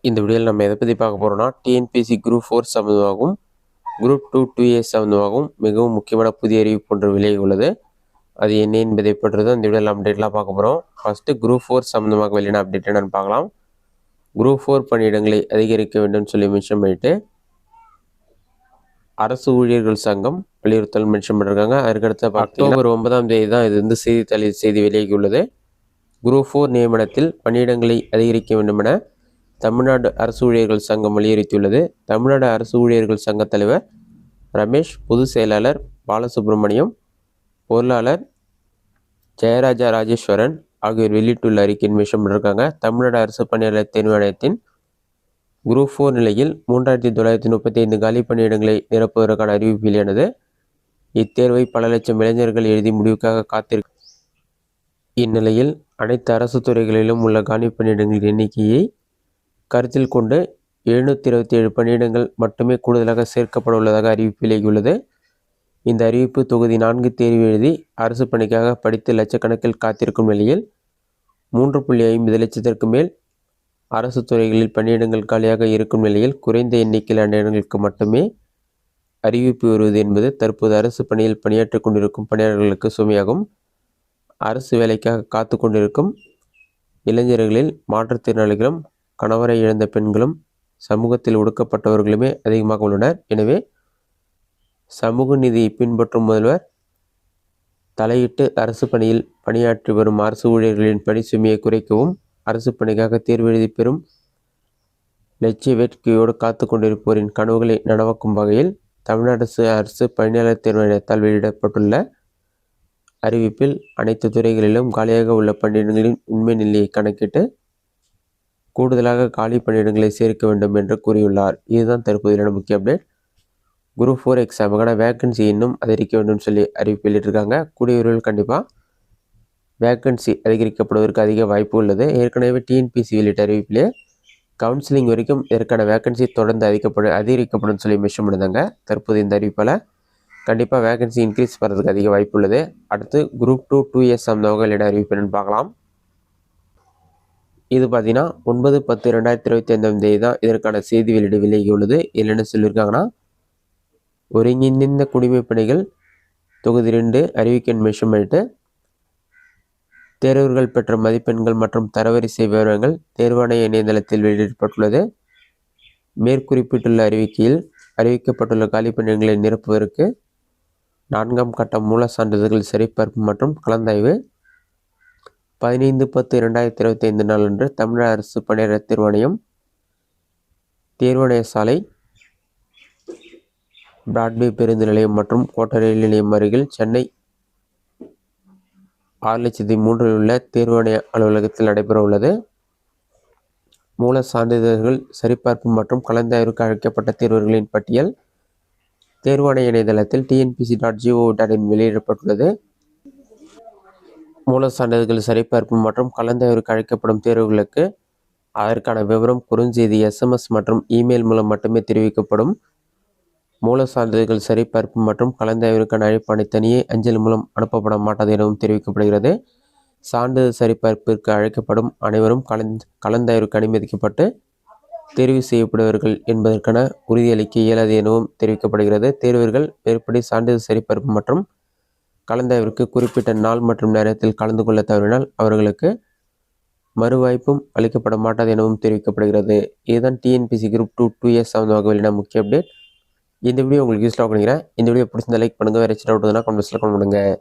இந்த வீடியோவில் நம்ம எதை பற்றி பார்க்க போகிறோம்னா டிஎன்பிஎஸ்சி குரூப் 4 சம்மந்தமாகவும் குரூப் 2 2A சம்மந்தமாகவும் மிகவும் முக்கியமான புதிய அறிவிப்பு ஒன்று விலகி உள்ளது. அது என்ன என்பதை பற்றி இந்த வீடியோவில் அப்டேட்லாம் பார்க்க போகிறோம். ஃபஸ்ட்டு குரூப் 4 சம்மந்தமாக வெளியான அப்டேட் என்னன்னு பார்க்கலாம். குரூப் 4 பணியிடங்களை அதிகரிக்க வேண்டும் சொல்லி மென்ஷன் பண்ணிட்டு அரசு ஊழியர்கள் சங்கம் வலியுறுத்தல் மென்ஷன் பண்ணியிருக்காங்க. அதுக்கடுத்து அக்டோபர் 9ஆம் தேதி தான் இது வந்து செய்தி வெளியாகி உள்ளது. குரூப் 4 நியமனத்தில் பணியிடங்களை அதிகரிக்க வேண்டும் என தமிழ்நாடு அரசு ஊழியர்கள் சங்கம் வலியுறுத்தியுள்ளது. தமிழ்நாடு அரசு ஊழியர்கள் சங்க தலைவர் ரமேஷ், பொதுச் செயலாளர் பாலசுப்ரமணியம், பொருளாளர் ஜெயராஜா ராஜேஸ்வரன் ஆகியோர் வெளியிட்டுள்ள அறிக்கையின் மென்ஷன் பண்ணியிருக்காங்க. தமிழ்நாடு அரசு பணியாளர் தேர்வாணையத்தின் குரூப் 4 நிலையில் 3935 காலி பணியிடங்களை நிரப்புவதற்கான அறிவிப்பு வெளியானது. இத்தேர்வை பல லட்சம் இளைஞர்கள் எழுதி முடிவுக்காக காத்திருக்க இந்நிலையில் அனைத்து அரசு துறைகளிலும் உள்ள காலி பணியிடங்களின் எண்ணிக்கையை கருத்தில் கொண்டு 727 பணியிடங்கள் மட்டுமே கூடுதலாக சேர்க்கப்பட உள்ளதாக அறிவிப்பு வெளியாகியுள்ளது. இந்த அறிவிப்பு தொகுதி 4 தேர்வு எழுதி அரசு பணிக்காக படித்து லட்சக்கணக்கில் காத்திருக்கும் நிலையில் 3.50 லட்சத்திற்கு மேல் அரசு துறைகளில் பணியிடங்கள் காலியாக இருக்கும் நிலையில் குறைந்த எண்ணிக்கையிலான இடங்களுக்கு மட்டுமே அறிவிப்பு வருவது என்பது தற்போது அரசு பணியில் பணியாற்றிக் கொண்டிருக்கும் பணியாளர்களுக்கு சுமையாகும். அரசு வேலைக்காக காத்து கொண்டிருக்கும் இளைஞர்களில் மாற்றுத்திறனாளிகளும் கணவரை இழந்த பெண்களும் சமூகத்தில் ஒடுக்கப்பட்டவர்களுமே அதிகமாக உள்ளனர். எனவே சமூக நீதியை பின்பற்றும் முதல்வர் தலையிட்டு அரசு பணியில் பணியாற்றி வரும் அரசு ஊழியர்களின் பணி சுமையை குறைக்கவும் அரசு பணிக்காக தேர்வு எழுதி பெறும் லட்சிய வேட்கையோடு காத்து கொண்டிருப்போரின் கனவுகளை நனவாக்கும் வகையில் தமிழ்நாடு அரசு பணியாளர் தேர்வாணையத்தால் வெளியிடப்பட்டுள்ள அறிவிப்பில் அனைத்து துறைகளிலும் காலியாக உள்ள பணியிடங்களின் உண்மை நிலையை கணக்கிட்டு கூடுதலாக காலி பணியிடங்களை சேர்க்க வேண்டும் என்று கூறியுள்ளார். இதுதான் தற்போதைய முக்கிய அப்டேட். குரூப் 4 எக்ஸாமுக்கான வேக்கன்சி இன்னும் அதிகரிக்க வேண்டும் சொல்லி அறிவிப்பு வெளியிட்டிருக்காங்க. கூடியவர்கள் கண்டிப்பாக வேக்கன்சி அதிகரிக்கப்படுவதற்கு அதிக வாய்ப்பு உள்ளது. ஏற்கனவே டிஎன்பிஎஸ்சி வெளியிட்ட அறிவிப்பிலே கவுன்சிலிங் வரைக்கும் இதற்கான வேக்கன்சி தொடர்ந்து அதிகரிக்கப்படும் சொல்லி மென்ஷன் பண்ணியிருந்தாங்க. தற்போது இந்த அறிவிப்பால் கண்டிப்பாக வேக்கன்சி இன்க்ரீஸ் பண்ணுறதுக்கு அதிக வாய்ப்பு உள்ளது. அடுத்து குரூப் 2 2A சம்மந்தமாக வெளியிட அறிவிப்பு என்னன்னு பார்க்கலாம். இது பார்த்தீங்கன்னா 9/10/2025 தேதி தான் இதற்கான செய்தி வெளியீடு விலகியுள்ளது. இதில் என்ன சொல்லியிருக்காங்கன்னா, ஒருங்கிணைந்த குடிமைப் பணிகள் தொகுதி 2 அறிவிக்கை மென்ஷன் பண்ணிட்டு தேர்வர்கள் பெற்ற மதிப்பெண்கள் மற்றும் தரவரிசை விவரங்கள் தேர்வாணைய இணையதளத்தில் வெளியிடப்பட்டுள்ளது. மேற்குறிப்பிட்டுள்ள அறிவிக்கையில் அறிவிக்கப்பட்டுள்ள காலி பணியிடங்களை நிரப்புவதற்கு 4ஆம் கட்ட மூல சான்றிதழ்கள் சரிபார்ப்பு மற்றும் கலந்தாய்வு 15/10/2025 நாளன்று தமிழக அரசு பணியாளர் தேர்வாணையம் தேர்வாணைய சாலை, பிராட்வே பேருந்து நிலையம் மற்றும் கோட்டை ரயில் நிலையம் அருகில் சென்னை 6,03,000 உள்ள தேர்வாணைய அலுவலகத்தில் நடைபெற உள்ளது. மூல சான்றிதழ்கள் சரிபார்ப்பு மற்றும் கலந்தாய்வுக்கு அழைக்கப்பட்ட தேர்வர்களின் பட்டியல் தேர்வாணைய இணையதளத்தில் tnpc.gov.in வெளியிடப்பட்டுள்ளது. மூல சான்றிதழ்கள் சரிபார்ப்பு மற்றும் கலந்தாய்வுக்கு அழைக்கப்படும் தேர்வுகளுக்கு அதற்கான விவரம் குறுஞ்செய்தி, SMS மற்றும் இமெயில் மூலம் மட்டுமே தெரிவிக்கப்படும். மூல சான்றிதழ்கள் சரிபார்ப்பு மற்றும் கலந்தாய்விற்கான அழைப்பாணை தனியே அஞ்சல் மூலம் அனுப்பப்பட மாட்டாது எனவும் தெரிவிக்கப்படுகிறது. சான்றிதழ் சரிபார்ப்பிற்கு அழைக்கப்படும் அனைவரும் கலந்தாய்விற்கு அனுமதிக்கப்பட்டு தேர்வு செய்யப்படுவார்கள் என்பதற்கான உறுதியளிக்க இயலாது எனவும் தெரிவிக்கப்படுகிறது. தேர்வர்கள் மேற்படி சான்றிதழ் சரிபார்ப்பு மற்றும் கலந்தாய்விற்கு குறிப்பிட்ட நாள் மற்றும் நேரத்தில் கலந்து கொள்ள தவறினால் அவர்களுக்கு மறுவாய்ப்பும் அளிக்கப்பட மாட்டாது எனவும் தெரிவிக்கப்படுகிறது. இதுதான் டிஎன்பிஎஸ்சி குரூப் 2 2A சம்மந்தமாக வெளியான முக்கிய அப்டேட். இந்த வீடியோ உங்களுக்கு யூஸ்ஃபுல்லாக பண்ணிக்கிறேன். இந்த வீடியோ பிடிச்சிருந்தா லைக் பண்ணுங்கள். வேறு ஏதாச்சும் டவுட் இருந்தால் கமெண்ட்ஸில் கமெண்ட் பண்ணுங்கள்.